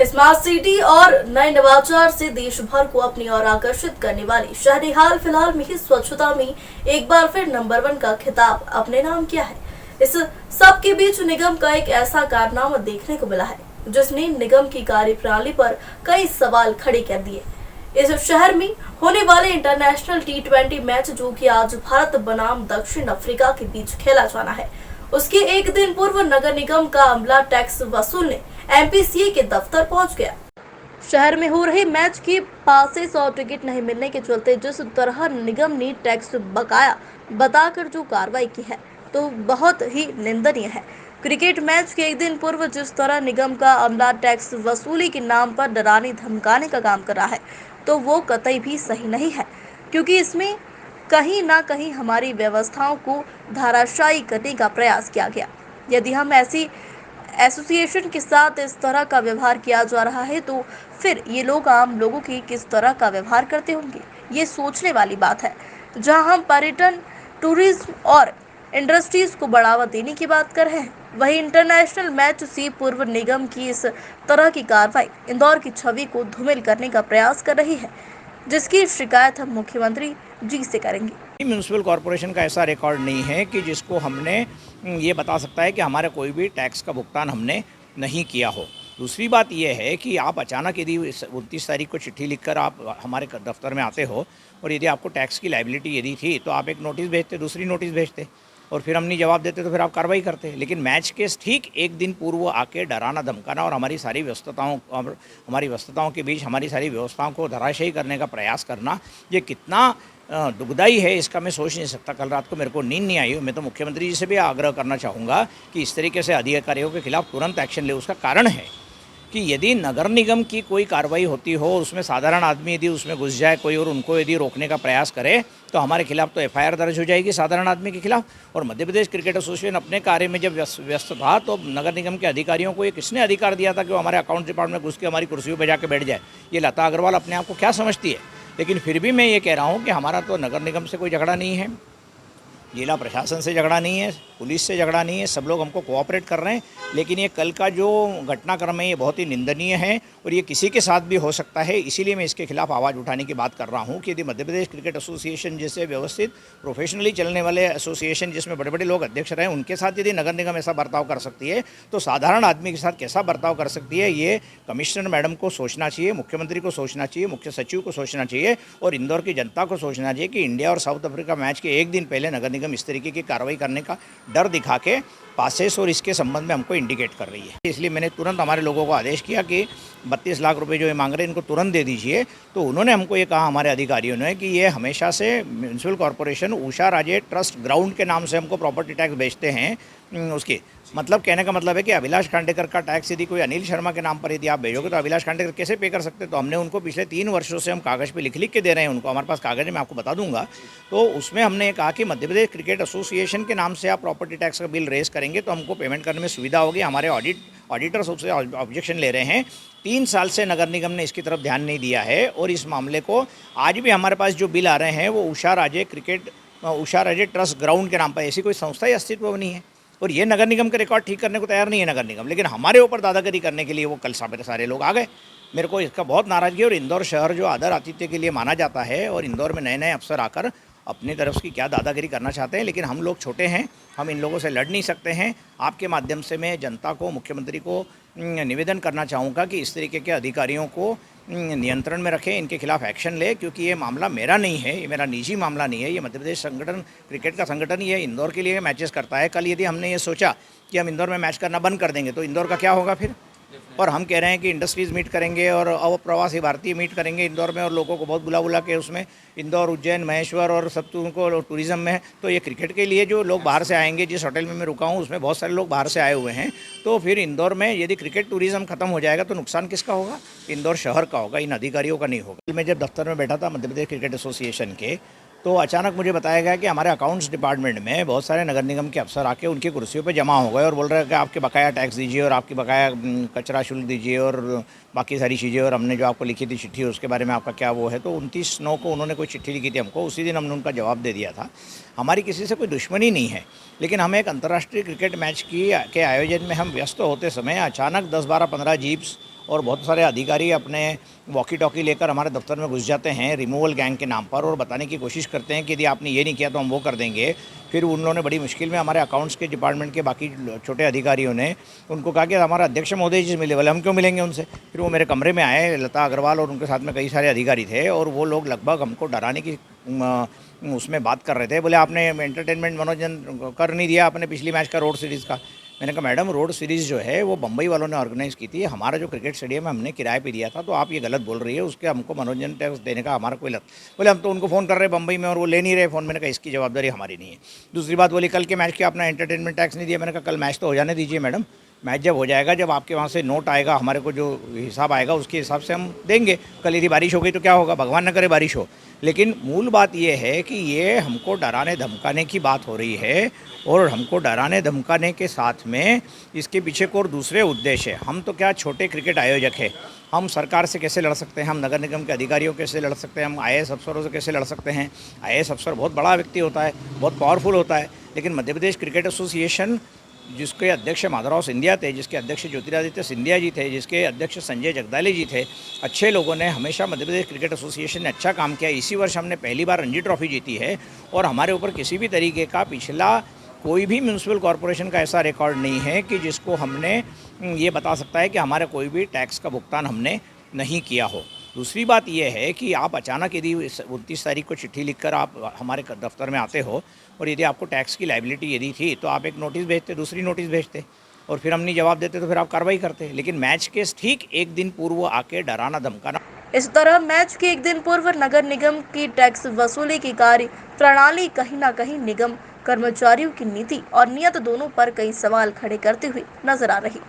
Smart city और नए नवाचार से देश भर को अपनी ओर आकर्षित करने वाली शहर हाल फिलहाल में ही स्वच्छता में एक बार फिर नंबर 1 का खिताब अपने नाम किया है। इस सब के बीच निगम का एक ऐसा कारनामा देखने को मिला है जिसने निगम की कार्यप्रणाली पर कई सवाल खड़े कर दिए। इस शहर में होने वाले इंटरनेशनल T20 मैच, जो कि आज भारत बनाम दक्षिण अफ्रीका के बीच खेला जाना है, उसके एक दिन पूर्व नगर निगम का अमला टैक्स वसूलने MPCA के दफ्तर पहुंच गया। शहर में हो रहे मैच के पासेस और टिकट नहीं मिलने के चलते जिस तरह निगम ने टैक्स बकाया बताकर जो कार्रवाई की है तो बहुत ही निंदनीय है। क्रिकेट मैच के एक दिन पूर्व जिस तरह निगम का अमला टैक्स वसूली के नाम पर डराने धमकाने का काम कर रहा है तो वो कतई भी सही नहीं है, क्योंकि इसमें कहीं ना कहीं हमारी व्यवस्थाओं को धाराशायी करने का प्रयास किया गया। यदि हम ऐसी एसोसिएशन के साथ इस तरह का व्यवहार किया जा रहा है तो फिर ये लोग आम लोगों की किस तरह का व्यवहार करते होंगे, ये सोचने वाली बात है। जहां हम पर्यटन, टूरिज्म और इंडस्ट्रीज को बढ़ावा देने की बात कर रहे हैं, वहीं इंटरनेशनल मैच से पूर्व निगम की इस तरह की कार्रवाई इंदौर की छवि को धूमिल करने का प्रयास कर रही है, जिसकी शिकायत हम मुख्यमंत्री जी से करेंगे। म्यूनसिपल कॉरपोरेशन का ऐसा रिकॉर्ड नहीं है कि जिसको हमने ये बता सकता है कि हमारा कोई भी टैक्स का भुगतान हमने नहीं किया हो। दूसरी बात यह है कि आप अचानक यदि 29 तारीख को चिट्ठी लिखकर आप हमारे दफ्तर में आते हो और यदि आपको टैक्स की लायबिलिटी यदि थी तो आप एक नोटिस भेजते, दूसरी नोटिस भेजते और फिर हम नहीं जवाब देते तो फिर आप कार्रवाई करते। लेकिन मैच के ठीक एक दिन पूर्व आके डराना धमकाना और हमारी सारी व्यस्तताओं के बीच हमारी सारी व्यवस्थाओं को धराशायी करने का प्रयास करना, ये कितना दुखदाई है इसका मैं सोच नहीं सकता। कल रात को मेरे को नींद नहीं आई। मैं तो मुख्यमंत्री जी से भी आग्रह करना चाहूँगा कि इस तरीके से अधिकारियों के खिलाफ तुरंत एक्शन ले। उसका कारण है कि यदि नगर निगम की कोई कार्रवाई होती हो, उसमें साधारण आदमी यदि उसमें घुस जाए कोई और उनको यदि रोकने का प्रयास करे तो हमारे खिलाफ तो FIR दर्ज हो जाएगी साधारण आदमी के खिलाफ। और मध्य प्रदेश क्रिकेट एसोसिएशन अपने कार्य में जब व्यस्त था तो नगर निगम के अधिकारियों को ये किसने अधिकार दिया था कि वो हमारे अकाउंट डिपार्टमेंट में घुस के हमारी कुर्सियों पर जाकर बैठ जाए? ये लता अग्रवाल अपने आप को क्या समझती है? लेकिन फिर भी मैं ये कह रहा हूँ कि हमारा तो नगर निगम से कोई झगड़ा नहीं है, जिला प्रशासन से झगड़ा नहीं है, पुलिस से झगड़ा नहीं है, सब लोग हमको कोऑपरेट कर रहे हैं। लेकिन ये कल का जो घटनाक्रम है ये बहुत ही निंदनीय है और ये किसी के साथ भी हो सकता है। इसीलिए मैं इसके खिलाफ आवाज़ उठाने की बात कर रहा हूँ कि यदि मध्य प्रदेश क्रिकेट एसोसिएशन जैसे व्यवस्थित प्रोफेशनली चलने वाले एसोसिएशन जिसमें बड़े बड़े लोग अध्यक्ष रहे, उनके साथ यदि नगर निगम ऐसा बर्ताव कर सकती है तो साधारण आदमी के साथ कैसा बर्ताव कर सकती है, ये कमिश्नर मैडम को सोचना चाहिए, मुख्यमंत्री को सोचना चाहिए, मुख्य सचिव को सोचना चाहिए और इंदौर की जनता को सोचना चाहिए कि इंडिया और साउथ अफ्रीका मैच के एक दिन पहले नगर निगम इस तरीके की कार्रवाई करने का डर दिखा के पासेस और इसके संबंध में हमको इंडिकेट कर रही है। इसलिए मैंने तुरंत हमारे लोगों को आदेश किया कि 32 लाख रुपए जो ये मांग रहे हैं इनको तुरंत दे दीजिए। तो उन्होंने हमको ये कहा, हमारे अधिकारियों ने, कि ये हमेशा से म्यूनसिपल कॉरपोरेशन उषा राजे ट्रस्ट ग्राउंड के नाम से हमको प्रॉपर्टी टैक्स बेचते हैं। उसकी मतलब कहने का मतलब है कि अभिलाष खांडेकर का टैक्स यदि कोई अनिल शर्मा के नाम पर यदि आप भेजोगे तो अभिलाष खांडेकर कैसे पे कर सकते? तो हमने उनको पिछले 3 वर्षों से हम कागज़ पे लिख के दे रहे हैं उनको, हमारे पास कागज़ है, मैं आपको बता दूंगा। तो उसमें हमने कहा कि मध्य प्रदेश क्रिकेट एसोसिएशन के नाम से आप प्रॉपर्टी टैक्स का बिल रेज करेंगे तो हमको पेमेंट करने में सुविधा होगी। हमारे ऑडिटर्स उससे ऑब्जेक्शन ले रहे हैं। 3 साल से नगर निगम ने इसकी तरफ ध्यान नहीं दिया है और इस मामले को आज भी हमारे पास जो बिल आ रहे हैं वो उषा राजे ट्रस्ट ग्राउंड के नाम पर, ऐसी कोई संस्था या अस्तित्व में नहीं है। और ये नगर निगम के रिकॉर्ड ठीक करने को तैयार नहीं है नगर निगम, लेकिन हमारे ऊपर दादागिरी करने के लिए वो कल सारे लोग आ गए। मेरे को इसका बहुत नाराज़गी। और इंदौर शहर जो आदर आतिथ्य के लिए माना जाता है और इंदौर में नए नए अफसर आकर अपनी तरफ की क्या दादागिरी करना चाहते हैं, लेकिन हम लोग छोटे हैं, हम इन लोगों से लड़ नहीं सकते हैं। आपके माध्यम से मैं जनता को, मुख्यमंत्री को निवेदन करना चाहूँगा कि इस तरीके के अधिकारियों को नियंत्रण में रखें, इनके खिलाफ एक्शन ले, क्योंकि ये मामला मेरा नहीं है, ये मेरा निजी मामला नहीं है। ये मध्य प्रदेश संगठन, क्रिकेट का संगठन, ये इंदौर के लिए मैचेस करता है। कल यदि हमने ये सोचा कि हम इंदौर में मैच करना बंद कर देंगे तो इंदौर का क्या होगा फिर? और हम कह रहे हैं कि इंडस्ट्रीज़ मीट करेंगे और अप्रवासी भारतीय मीट करेंगे इंदौर में और लोगों को बहुत बुला के उसमें इंदौर, उज्जैन, महेश्वर और सब उनको टूरिज़्म में। तो ये क्रिकेट के लिए जो लोग बाहर से आएंगे, जिस होटल में मैं रुका हूँ उसमें बहुत सारे लोग बाहर से आए हुए हैं। तो फिर इंदौर में यदि क्रिकेट टूरिज़्म खत्म हो जाएगा तो नुकसान किसका होगा? इंदौर शहर का होगा, इन अधिकारियों का नहीं होगा। मैं जब दफ्तर में बैठा था मध्य प्रदेश क्रिकेट एसोसिएशन के, तो अचानक मुझे बताया गया कि हमारे अकाउंट्स डिपार्टमेंट में बहुत सारे नगर निगम के अफसर आके उनकी कुर्सियों पे जमा हो गए और बोल रहे हैं कि आपके बकाया टैक्स दीजिए और आपकी बकाया कचरा शुल्क दीजिए और बाकी सारी चीज़ें, और हमने जो आपको लिखी थी चिट्ठी उसके बारे में आपका क्या वो है। तो 29/9 को उन्होंने कोई चिट्ठी लिखी थी हमको, उसी दिन हमने उनका जवाब दे दिया था। हमारी किसी से कोई दुश्मनी नहीं है, लेकिन हमें एक अंतर्राष्ट्रीय क्रिकेट मैच के आयोजन में हम व्यस्त होते समय अचानक 10, 12, 15 जीप्स और बहुत सारे अधिकारी अपने वॉकी टॉकी लेकर हमारे दफ्तर में घुस जाते हैं रिमूवल गैंग के नाम पर और बताने की कोशिश करते हैं कि यदि आपने ये नहीं किया तो हम वो कर देंगे। फिर उन लोगों ने बड़ी मुश्किल में हमारे अकाउंट्स के डिपार्टमेंट के बाकी छोटे अधिकारियों ने उनको कहा कि हमारा अध्यक्ष महोदय जी से मिले। बोले हम क्यों मिलेंगे उनसे। फिर वो मेरे कमरे में आए, लता अग्रवाल और उनके साथ में कई सारे अधिकारी थे, और वो लोग लगभग हमको डराने की उसमें बात कर रहे थे। बोले आपने एंटरटेनमेंट मनोरंजन कर नहीं दिया अपने पिछली मैच का, रोड सीरीज़ का। मैंने कहा मैडम, रोड सीरीज़ जो है वो बम्बई वालों ने ऑर्गेनाइज़ की थी, हमारा जो क्रिकेट स्टेडियम है हमने किराए पे दिया था, तो आप ये गलत बोल रही है, उसके हमको मनोरंजन टैक्स देने का हमारा कोई लत। बोले हम तो उनको फ़ोन कर रहे हैं बम्बई में और वो ले नहीं रहे फ़ोन। मैंने कहा इसकी जवाबदारी हमारी नहीं है। दूसरी बात बोली कल के मैच के अपना एंटरटेनमेंट टैक्स नहीं दिया। मैंने कहा कल मैच तो हो जाने दीजिए मैडम, मैच जब हो जाएगा, जब आपके वहाँ से नोट आएगा, हमारे को जो हिसाब आएगा उसके हिसाब से हम देंगे। कल यदि बारिश हो गई तो क्या होगा, भगवान न करे बारिश हो। लेकिन मूल बात ये है कि ये हमको डराने धमकाने की बात हो रही है, और हमको डराने धमकाने के साथ में इसके पीछे को और दूसरे उद्देश्य है। हम तो क्या छोटे क्रिकेट आयोजक है, हम सरकार से कैसे लड़ सकते हैं, हम नगर निगम के अधिकारियों कैसे लड़ सकते हैं, हम IAS अफसरों से कैसे लड़ सकते हैं। IAS अफसर बहुत बड़ा व्यक्ति होता है, बहुत पावरफुल होता है, लेकिन मध्य प्रदेश क्रिकेट एसोसिएशन जिसके अध्यक्ष माधवराव सिंधिया थे, जिसके अध्यक्ष ज्योतिरादित्य सिंधिया जी थे, जिसके अध्यक्ष संजय जगदाले जी थे, अच्छे लोगों ने हमेशा मध्य प्रदेश क्रिकेट एसोसिएशन ने अच्छा काम किया। इसी वर्ष हमने पहली बार रणजी ट्रॉफी जीती है, और हमारे ऊपर किसी भी तरीके का पिछला कोई भी म्यूनसिपल कॉरपोरेशन का ऐसा रिकॉर्ड नहीं है कि जिसको हमने ये बता सकता है कि हमारा कोई भी टैक्स का भुगतान हमने नहीं किया हो। दूसरी बात यह है कि आप अचानक यदि 29 तारीख को चिट्ठी लिखकर आप हमारे दफ्तर में आते हो, और यदि आपको टैक्स की लायबिलिटी यदि थी तो आप एक नोटिस भेजते, दूसरी नोटिस भेजते, और फिर हम नहीं जवाब देते तो फिर आप कार्रवाई करते। लेकिन मैच के ठीक एक दिन पूर्व आके डराना धमकाना। इस तरह मैच के एक दिन पूर्व नगर निगम की टैक्स वसूली की कार्य प्रणाली कहीं न कहीं निगम कर्मचारियों की नीति और नियत दोनों पर कई सवाल खड़े करते हुए नजर आ रही।